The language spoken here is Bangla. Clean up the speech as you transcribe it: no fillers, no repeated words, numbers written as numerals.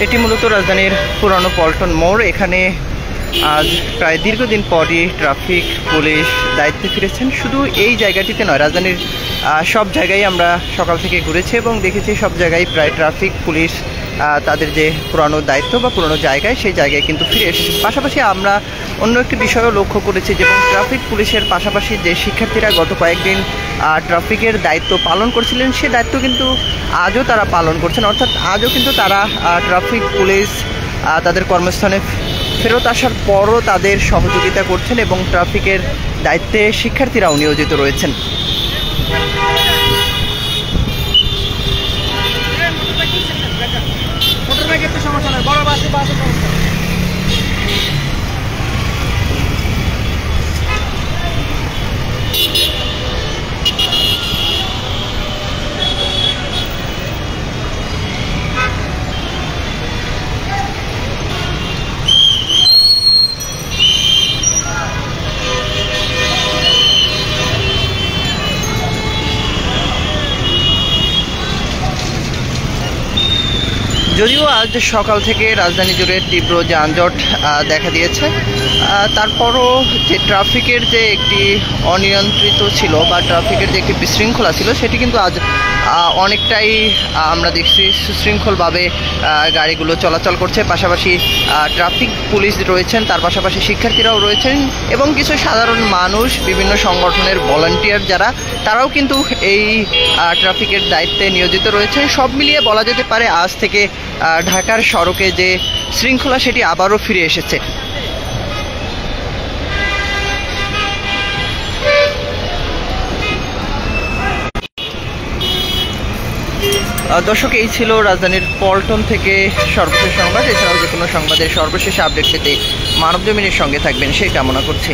এটি মূলত রাজধানীর পুরানো পল্টন মোড়। এখানে আজ প্রায় দীর্ঘদিন পরই ট্রাফিক পুলিশ দায়িত্বে ফিরেছেন। শুধু এই জায়গাটিতে নয়, রাজধানীর সব জায়গায় আমরা সকাল থেকে ঘুরেছি এবং দেখেছি সব জায়গায় প্রায় ট্রাফিক পুলিশ তাদের যে পুরানো দায়িত্ব বা পুরানো জায়গায় সেই জায়গায় কিন্তু ফিরে এসেছে। পাশাপাশি আমরা অন্য একটি বিষয়ও লক্ষ্য করেছি, যেমন ট্রাফিক পুলিশের পাশাপাশি যে শিক্ষার্থীরা গত কয়েকদিন ট্রাফিকের দায়িত্ব পালন করছিলেন, সে দায়িত্ব কিন্তু আজও তারা পালন করছেন। অর্থাৎ আজও কিন্তু তারা ট্রাফিক পুলিশ তাদের কর্মস্থানে ফেরত আসার পরও তাদের সহযোগিতা করছেন এবং ট্রাফিকের দায়িত্বে শিক্ষার্থীরাও নিয়োজিত রয়েছেন। যদিও আজ সকাল থেকে রাজধানী জুড়ে তীব্র যানজট দেখা দিয়েছে, তারপরও যে ট্রাফিকের যে একটি অনিয়ন্ত্রিত ছিল বা ট্রাফিকের যে একটি বিশৃঙ্খলা ছিল, সেটি কিন্তু আজ অনেকটাই আমরা দেখছি সুশৃঙ্খলভাবে গাড়িগুলো চলাচল করছে। পাশাপাশি ট্রাফিক পুলিশ রয়েছেন, তার পাশাপাশি শিক্ষার্থীরাও রয়েছেন এবং কিছু সাধারণ মানুষ, বিভিন্ন সংগঠনের ভলান্টিয়ার যারা, তারাও কিন্তু এই ট্রাফিকের দায়িত্বে নিয়োজিত রয়েছেন। সব মিলিয়ে বলা যেতে পারে আজ থেকে ঢাকার সড়কে যে শৃঙ্খলা সেটি আবারও ফিরে এসেছে। দর্শক, এই ছিল রাজধানীর পল্টন থেকে সর্বশেষ সংবাদ। এছাড়াও যে কোনো সংবাদের সর্বশেষ আপডেট পেতে মানবজমিনের সঙ্গে থাকবেন সেই কামনা করছি।